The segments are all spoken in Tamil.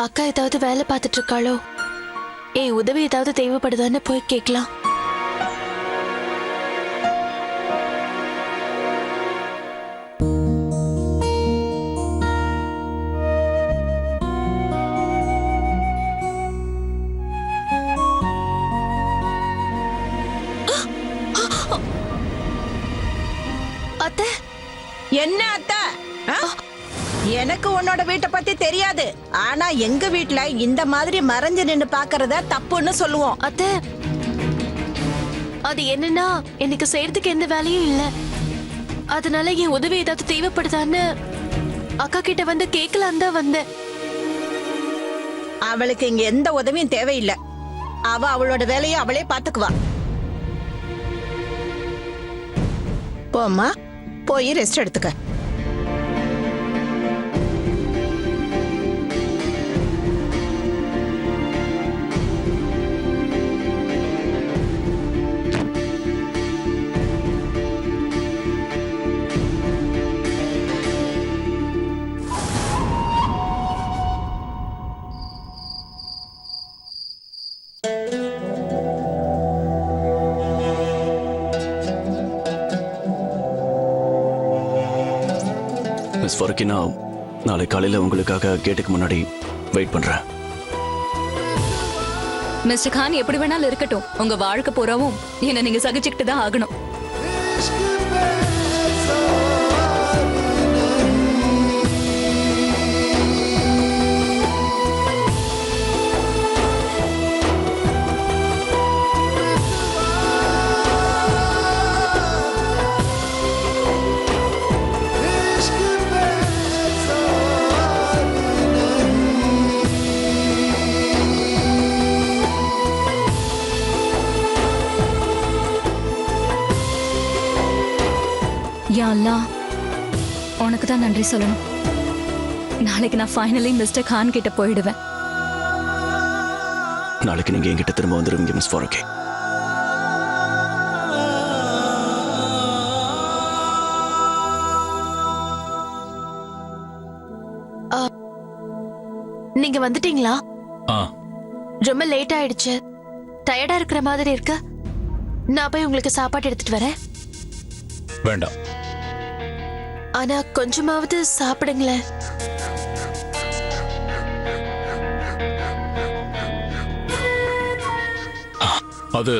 அக்கா ஏதாவது வேலை பார்த்துட்டு இருக்காளோ, என் உதவி ஏதாவது தேவைப்படுதான்னு போய் கேட்கலாம். அத்தை, என்ன அத்தை? எனக்கு உன்னோட வீட்டை பத்தி தெரியாது. ஆனா எங்க வீட்ல இந்த மாதிரி மறைஞ்சு நின்னு பாக்குறத தப்புன்னு சொல்லுவோம். அத்தை, அது என்னன்னா எனக்கு செய்யறதுக்கு எந்த வேலையும் இல்ல. அதனால என் உதவி ஏதாவது தேவைப்படுதான்னு அக்கா கிட்ட வந்து கேட்கலாம் தான் வந்தேன். அவளுக்கு இங்க எந்த உதவியும் தேவையில்லை. அவ அவளோட வேலையை அவளே பாத்துக்குவா. போம்மா, போய் ரெஸ்ட் எடுத்துக்க. மிஸ் ஃபருக்கி, நான் நாளை காலையில் உங்களுக்காக கேட்டுக்கு முன்னாடி வெயிட் பண்ணுறேன். மிஸ்டர் கான் எப்படி வேணாலும் இருக்கட்டும், உங்க வாழ்க்கை பூராவும் என்ன நீங்க சகிச்சுக்கிட்டு தான் ஆகணும். யா அல்லாஹ், உனக்கு தான் நன்றி சொல்லணும். நாளைக்கு நான் ஃபைனலி மிஸ்டர் கான் கிட்ட போயிடுவேன். நாளைக்கு நீங்கள் என்கிட்ட திரும்ப வந்துடுவீங்க மிஸ் ஃபருக்கி. நீங்க வந்துட்டீங்களா? ரொம்ப லேட் ஆயிடுச்சு. டயர்டா இருக்கிற மாதிரி இருக்கு. நான் போய் உங்களுக்கு சாப்பாடு எடுத்துட்டு வரேன். வேண்டாம். ஆனா கொஞ்சமாவது சாப்பிடுங்களேன். அது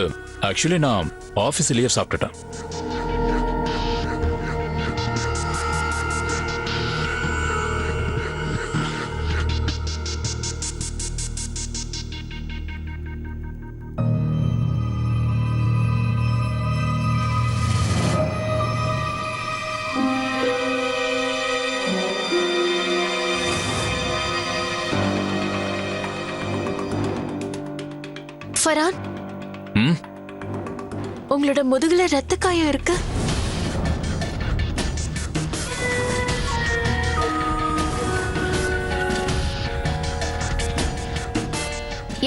ஆக்சுவலி நான் ஆஃபீஸ்லயே சாப்பிட்டுட்டேன். ஃபரான், உங்களோட முதுகுல ரத்த காயம் இருக்கு.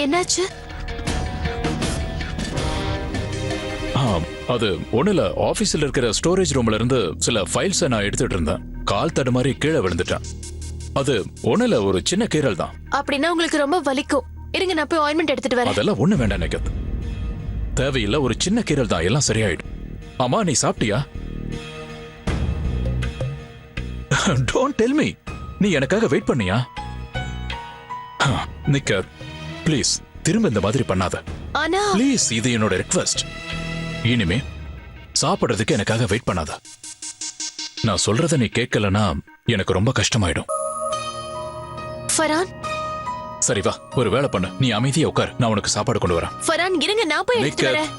என்னாச்சு? அது ஒண்ணுல ஆபீஸ்ல இருக்கிற ஸ்டோரேஜ் ரூம்ல இருந்து சில ஃபைல்ஸ் நான் எடுத்துட்டு இருந்தேன். கால் தடுமாறி கீழே விழுந்துட்டேன். அது ஒண்ணுல ஒரு சின்ன கீறல் தான். அப்படின்னா உங்களுக்கு ரொம்ப வலிக்கும். இருங்க, நான் போய் ஆயின்மெண்ட் எடுத்துட்டு வரேன். அதெல்லாம் ஒண்ணு வேண்டாம் எனக்கு. தேவையில்லை, ஒரு சின்ன கீறல் தான், எல்லாம் சரியாயிடும். அம்மா, நீ சாப்பிட்டியா? Don't tell me. நீ எனக்காக வெயிட் பண்ணியா? நிக்கர், ப்ளீஸ் திரும்ப இந்த மாதிரி பண்ணாத. ஆனா ப்ளீஸ், இது என்னோட ரிக்வெஸ்ட். இனிமே சாப்பிடுறதுக்கு எனக்காக வெயிட் பண்ணாத. நான் சொல்றத நீ கேட்கலனா எனக்கு ரொம்ப கஷ்டமாயிடும். ஃபரான், சரி வா, ஒரு வேலை பண்ணு. நீ அமைதியா உட்கார், நான் உனக்கு சாப்பாடு கொண்டு வரேன். ஃபரான் இருங்க, நான் போய் எடுத்துட்டு வரேன்.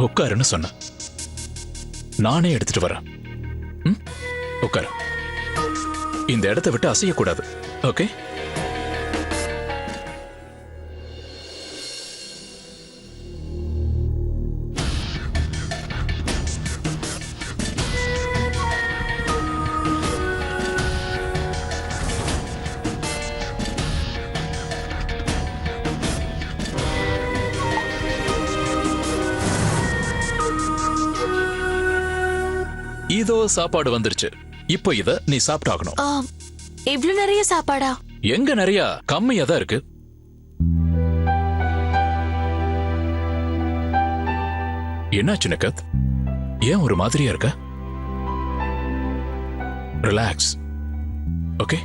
உட்காருன்னு சொன்ன, நானே எடுத்துட்டு வரேன். உட்காரு. இந்த இடத்தை விட்டு அசையக்கூடாது, ஓகே? இதோ சாப்பாடு வந்துருச்சு. இப்போ இத நீ சாப்பிட்டாகணும். இவ்ளோ நிறைய சாப்பாடா? எங்க நிறைய கம்மியா தான் இருக்கு. என்னாச்சு நக்கத்? ஏன் ஒரு மாதிரியா இருக்க? ரிலாக்ஸ். ஓகே,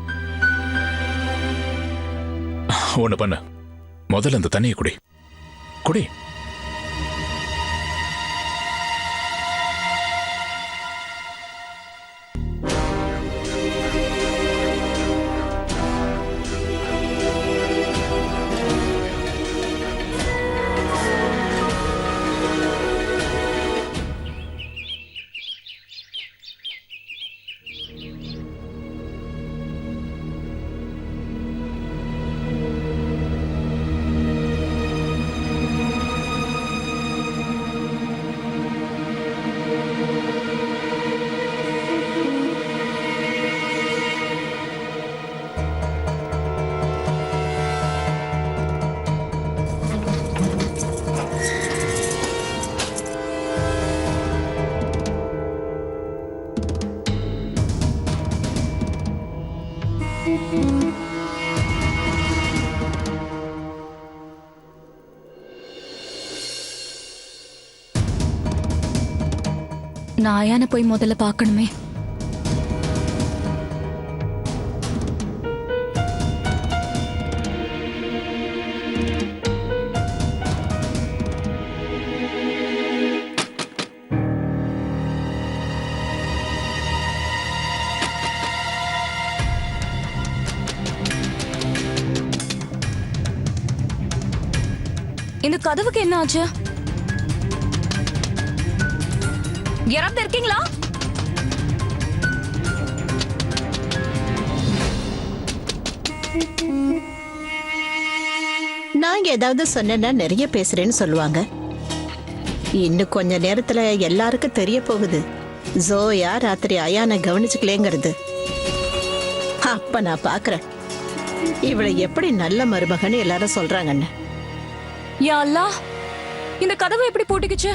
ஒண்ணு பண்ண, முதல்ல இந்த தண்ணியை குடி. குடி. நான் ஆயான போய் முதல்ல பார்க்கணுமே. இந்த கதவுக்கு என்ன ஆச்சு? யாராவது இருக்கீங்களா? நாங்க ஏதாவது சொன்னா நிறைய பேசுறேன்னு சொல்லுவாங்க. இன்னும் கொஞ்ச நேரத்துல எல்லாருக்கும் தெரிய போகுது ஜோயா ராத்திரி அயானை கவனிச்சுக்கலேங்கிறது. அப்ப நான் பாக்குறேன் இவளை எப்படி நல்ல மருமகன்னு எல்லாரும் சொல்றாங்கன்னு. யா அல்லாஹ், இந்த கதவு எப்படி பூட்டிக்குச்சு?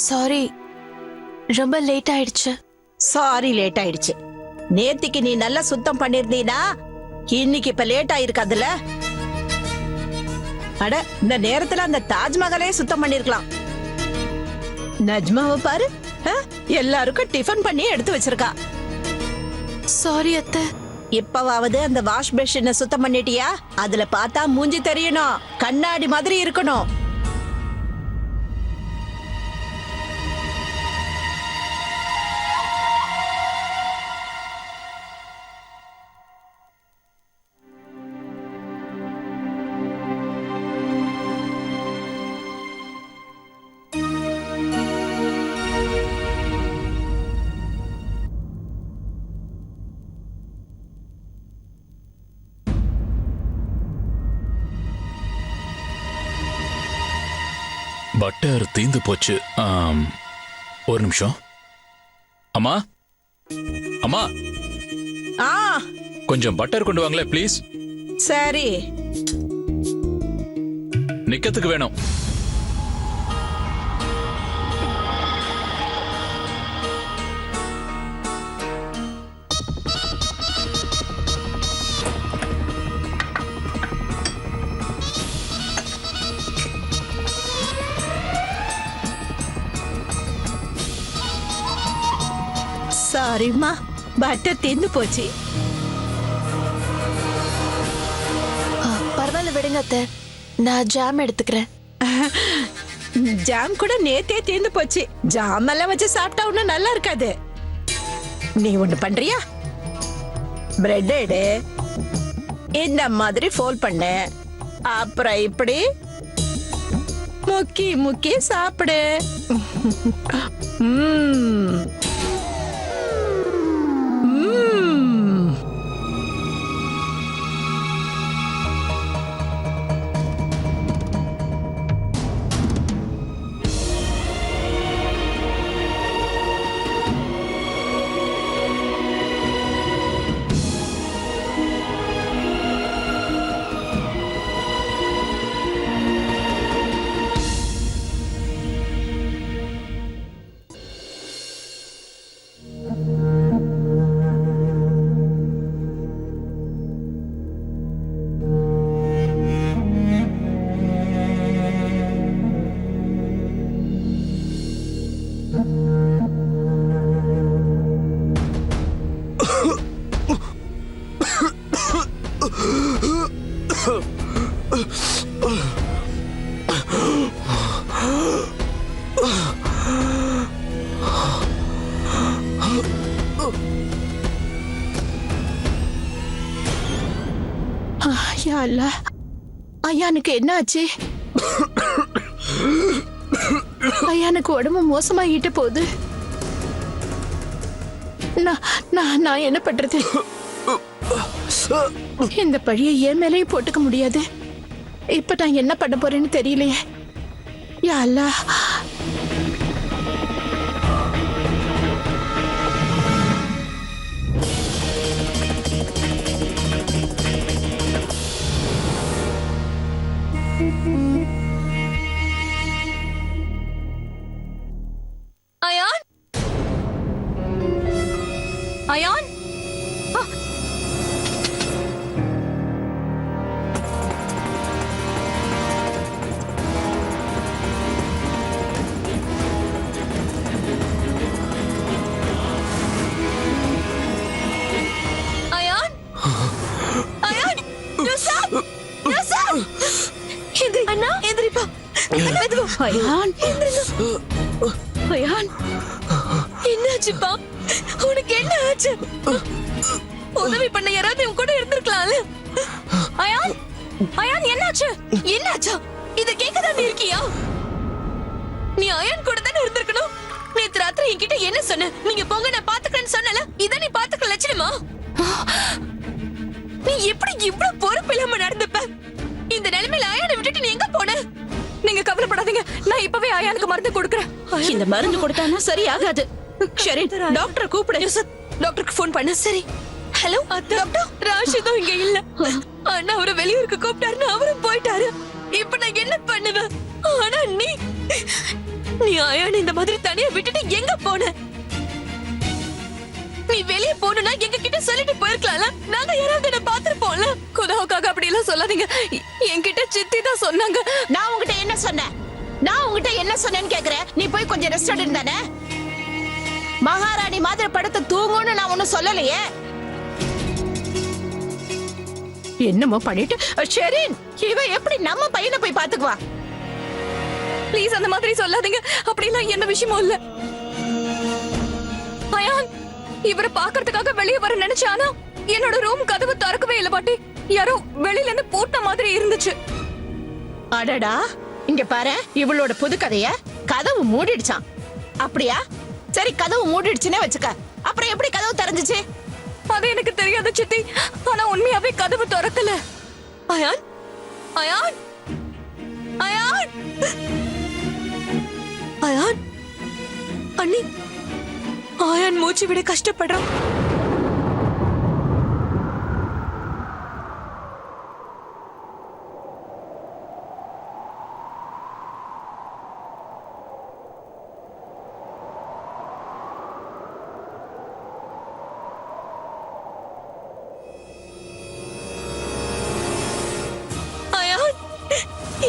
சாரி, ரொம்ப லேட் ஆயிடுச்சு. சாரி, லேட் ஆயிடுச்சு. நேத்திக்கு நீ நல்லா சுத்தம் பண்ணிருந்தீனா இன்னைக்கு இப்ப லேட் ஆயிருக்காதுல. அட, இந்த நேரத்துல அந்த தாஜ்மஹாலே சுத்தம் பண்ணிருக்கலாம். நஜ்மாவை பாரு, எல்லாருக்கும் டிஃபன் பண்ணி எடுத்து வச்சிருக்கா. சாரி அத்தை. இப்பவாவது அந்த வாஷ் பேஷனை சுத்தம் பண்ணிட்டியா? அதுல பார்த்தா மூஞ்சி தெரியணும், கண்ணாடி மாதிரி இருக்கணும். பட்டர் தீந்து போச்சு. ஒரு நிமிஷம். அம்மா, அம்மா, ஆ, கொஞ்சம் பட்டர் கொண்டு வாங்களே ப்ளீஸ். சரி. நிக்கத்துக்கு வேணும். சாரிம்மா, பட்டர் தீந்து போச்சு. பரவாயில்ல, விடுங்க அத்தை, நான் ஜாம் எடுத்துக்கிறேன். ஜாம் கூட நேத்தே தீந்து போச்சு. ஜாம் எல்லாம் வச்சு சாப்பிட்டா ஒன்னும் நல்லா இருக்காது. நீ ஒண்ணு பண்றியா? பிரெட் எடு, இந்த மாதிரி ஃபோல்ட் பண்ணு, அப்புறம் இப்படி முக்கி முக்கி சாப்பிடு. யா அல்லாஹ், ஐயானுக்கு என்ன ஆச்சு? ஐயானுக்கு உடம்பு மோசமாகிட்டு போகுது. நான் என்ன பண்றது? இந்த பழியை என் மேலேயும் போட்டுக்க முடியாது. இப்ப நான் என்ன பண்ண போறேன்னு தெரியலையே. யா அல்லாஹ். அயான், அயான், அயான், அயான், யூசப், யூசப், எந்திரி அண்ணா, எந்திரிப்பா, மெதுவா. அயான், அயான், என்னாச்சுப்பா? உனக்கு என்ன ஆச்சு? உதவி பண்ண யாராவது உன் கூட இருந்திருக்கலாம்ல. அயான், அயான், என்னாச்சு? என்னாச்சா? இத கேட்கதான் நீ இருக்கியா? நீ அயான் கூட தானே இருந்திருக்கணும். நேத்து ராத்திரி என்கிட்ட என்ன சொன்ன? நீங்க போங்க, நான் பாத்துக்கிறேன்னு சொன்னல. இத நீ பாத்துக்க லட்சணமா? நீ எப்படி இவ்வளவு பொறுப்பு இல்லாம நடந்துப்ப? இந்த நிலைமையில அயானை விட்டுட்டு நீ எங்க போன? நீங்க கவலைப்படாதீங்க, நான் இப்பவே அயானுக்கு மருந்து கொடுக்கறேன். இந்த மருந்து கொடுத்தானா சரி ஆகாது. சரி, டாக்டர் கூப்பிடு. டாக்டருக்கு ஃபோன் பண்ண. சரி. ஹலோ டாக்டர், ராஷிதோ இங்க இல்ல. அண்ணா அவரை வெளியூருக்கு கூப்பிட்டாருன்னு அவரும் போயிட்டாரு. இப்ப நான் என்ன பண்ணுவேன்? ஆனா நீ அயான் இந்த மாதிரி தனியா விட்டுட்டு எங்க போன? நீ வெளியே போனா எங்க கிட்ட சொல்லிட்டு போயிருக்கலாம்ல. நாங்க யாராவது என்ன பாத்துருப்போம்ல. குதாவுக்காக அப்படி எல்லாம் சொல்லாதீங்க. என்கிட்ட சித்தி தான் சொன்னாங்க. நான் உங்ககிட்ட என்ன சொன்னேன்? நான் உங்ககிட்ட என்ன சொன்னேன்னு கேக்குறேன். நீ போய் கொஞ்சம் ரெஸ்ட் எடுந்தானே. மகாராணி மாதிரி படுத்து தூங்குன்னு நான் ஒன்னும் சொல்லலையே. என்னமோ பண்ணிட்டு ஷெரின், இவ எப்படி நம்ம பையனை போய் பாத்துக்குவா? ப்ளீஸ் அந்த மாதிரி சொல்லாதீங்க. அப்படிலாம் என்ன விஷயமும் இல்ல. அயான் இவரை பாக்குறதுக்காக வெளியே வர நினைச்சானா என்னோட ரூம் கதவு திறக்கவே இல்ல பாட்டி. யாரோ வெளியில இருந்து போட்ட மாதிரி இருந்துச்சு. அடடா, இங்க பாரு, இவளோட புது கதைய. கதவு மூடிடுச்சான். அப்படியா? சரி, கதவு மூடிடுச்சுன்னே வச்சுக்க. அப்புறம் எப்படி கதவு திறந்துச்சு? அது எனக்கு தெரியாது சித்தி. ஆனா உண்மையாவே கதவு திறக்கல. அயான், அயான், அயான், அயான், அண்ணி, அயான் மூச்சு விட கஷ்டப்படுறான்.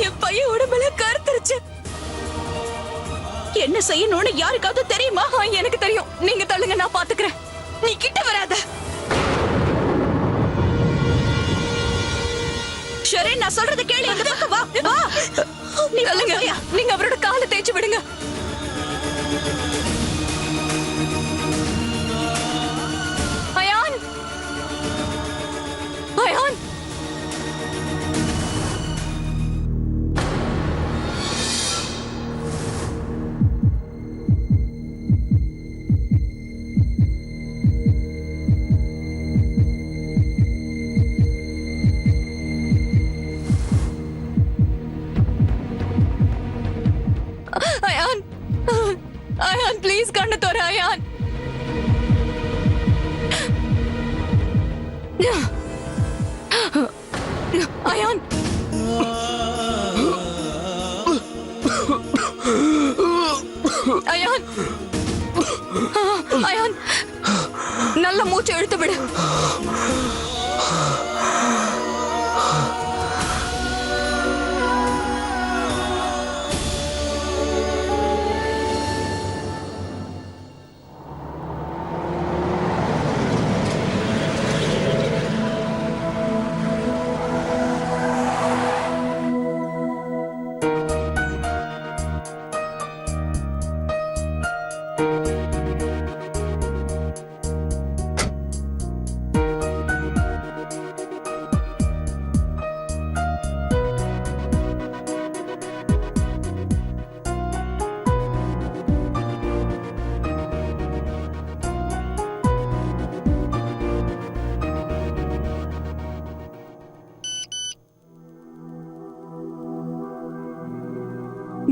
என் பையன் உடம்புல கருத்துருச்சு. என்ன செய்யணும்னு யாருக்காவது தெரியுமா? எனக்கு தெரியும். நீங்க தள்ளுங்க, நான் பாத்துக்கிறேன். நீ கிட்ட வராத. சரி, நான் சொல்றது கேளு. இந்த பக்கம் வா, வா. நீ தள்ளுங்க. நீங்க அவரோட காலை தேய்ச்சி விடுங்க. Ayaan, ion, ion, Ayaan, please கண்ணு தோற. அயான், அயான், அயான், அயான், நல்ல மூச்சு இழுத்து விடு.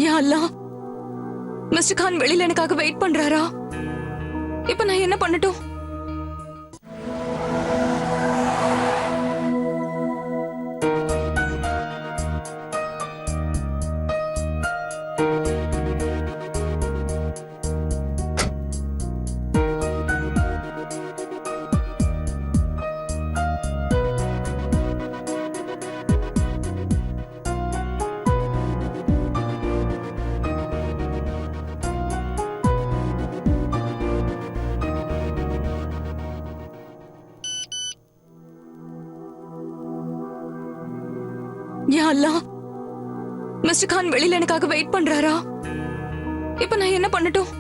யா அல்லாஹ், மிஸ்டர் கான் வெளியில எனக்காக வெயிட் பண்றாரா? இப்ப நான் என்ன பண்ணட்டும்? யா அல்லாஹ், மிஸ்டர் கான் வெளியில எனக்காக வெயிட் பண்றாரா? இப்ப நான் என்ன பண்ணட்டும்?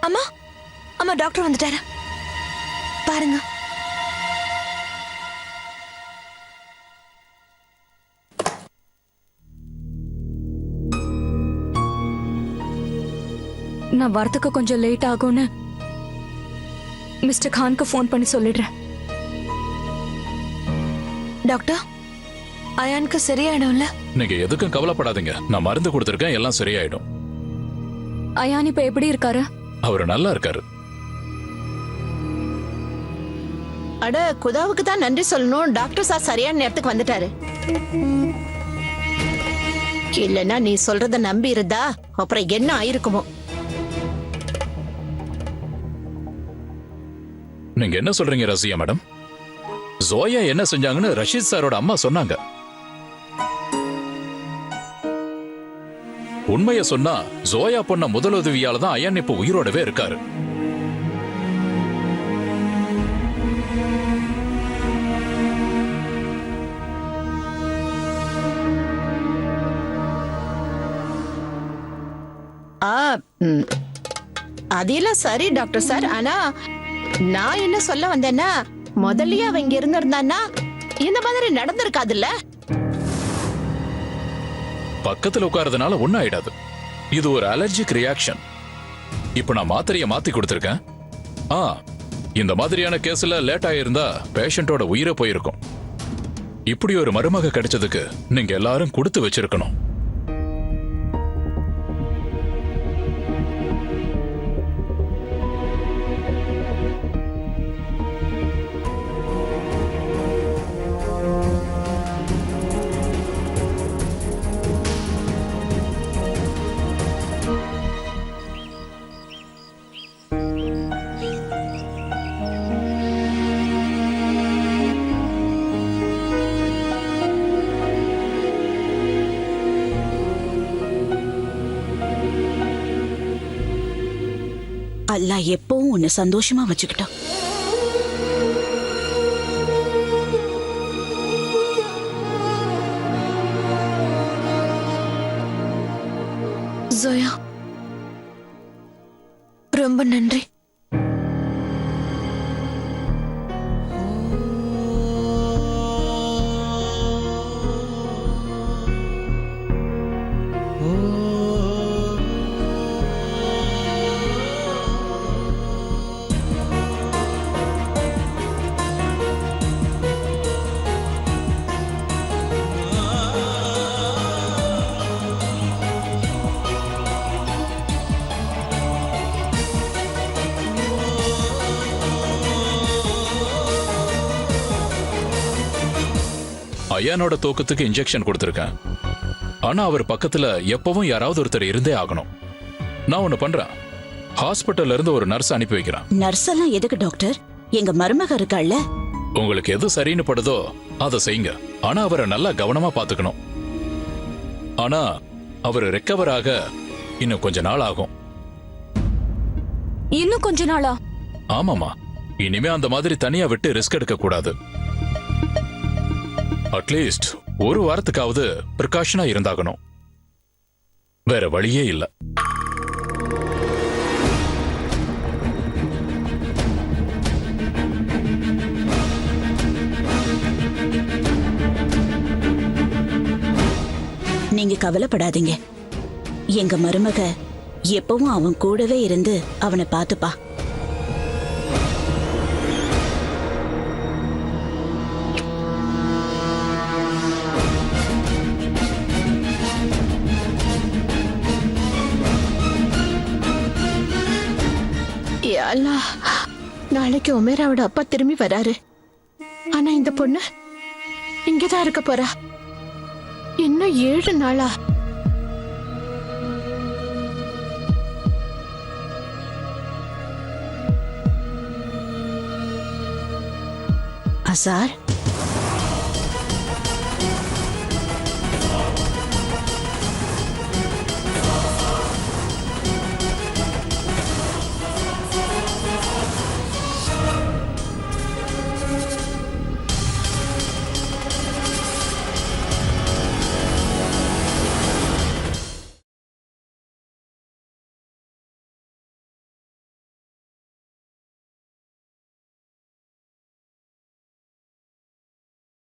அம்மா அம்மா, டாக்டர் வந்துட்டாரு பாருங்க. நான் வரதுக்கு கொஞ்சம் லேட் ஆகும்னு மிஸ்டர் கானுக்கு ஃபோன் பண்ணி சொல்லிடுறேன். டாக்டர், அயானுக்கு சரியாயிடும்ல? நீங்க எதுக்கும் கவலைப்படாதீங்க. நான் மருந்து கொடுத்திருக்கேன், எல்லாம் சரியாயிடும். அயான் இப்ப எப்படி இருக்காரு? அவரு நல்லா இருக்காரு. அட, குதாவுக்கு தான் நன்றி சொல்லணும். டாக்டர் சார் சரியான நேரத்துக்கு வந்துட்டாரு. இல்லைன்னா நீ சொல்றத நம்பி இருந்தா அப்புறம் என்ன ஆயிருக்குமோ. நீங்க என்ன சொல்றீங்க ரசியா மேடம்? ஜோயா என்ன செஞ்சாங்கன்னு ரஷீத் சாரோட அம்மா சொன்னாங்க. உண்மையை சொன்னா ஜோயா பொண்ண முதலுதவியால தான் அயான் இப்ப உயிரோடவே இருக்காரு. அதெல்லாம் சரி டாக்டர் சார். ஆனா நான் என்ன சொல்ல வந்தேன்னா, முதல்லயே அவ இங்க இருந்திருந்தான்னா இந்த மாதிரி நடந்திருக்காதுல்ல. பக்கத்துல உட்கார்றதுனால ஒண்ணும் ஆயிடாது. இது ஒரு அலர்ஜிக் ரியாக்ஷன். இப்ப நான் மாத்திரையை மாத்தி கொடுத்திருக்கேன். இந்த மாதிரியான கேஸ்ல லேட் ஆயிருந்தா பேஷண்டோட உயிரை போயிருக்கும். இப்படி ஒரு மருமக கிடைச்சதுக்கு நீங்க எல்லாரும் கொடுத்து வச்சிருக்கணும். அல்லாஹ் எப்பவும் உன்னை சந்தோஷமா வச்சுக்கிட்டான். ஜோயா, ரொம்ப நன்றி. அயானோட தூக்கத்துக்கு இன்ஜெக்ஷன் கொடுத்திருக்கேன். ஆனா அவர் பக்கத்துல எப்பவும் யாராவது ஒருத்தர் இருந்தே ஆகணும். நான் ஒண்ணு பண்றேன், ஹாஸ்பிட்டல்ல இருந்து ஒரு நர்ஸ் அனுப்பி வைக்கிறேன். நர்ஸ் எல்லாம் எதுக்கு டாக்டர்? எங்க மருமக இருக்காள்ல. உங்களுக்கு எது சரின்னு படுதோ அதை செய்யுங்க. ஆனா அவரை நல்லா கவனமா பாத்துக்கணும். ஆனா அவர் ரெக்கவர் ஆக இன்னும் கொஞ்ச நாள் ஆகும். இன்னும் கொஞ்ச நாளா? ஆமாமா, இனிமே அந்த மாதிரி தனியா விட்டு ரிஸ்க் எடுக்க கூடாது. அட்லீஸ்ட் ஒரு வாரத்துக்காவது பிரிகாஷனா இருந்தாகணும். வேற வழியே இல்ல. நீங்க கவலைப்படாதீங்க. எங்க மருமக எப்பவும் அவன் கூடவே இருந்து அவனை பாத்துப்பா. யா அல்லாஹ், நாளைக்கு உமேராவோட அப்பா திரும்பி வராரு. ஆனா இந்த பொண்ணு இங்கதான் இருக்க போறா. இன்னும் 7 நாளா? அசார்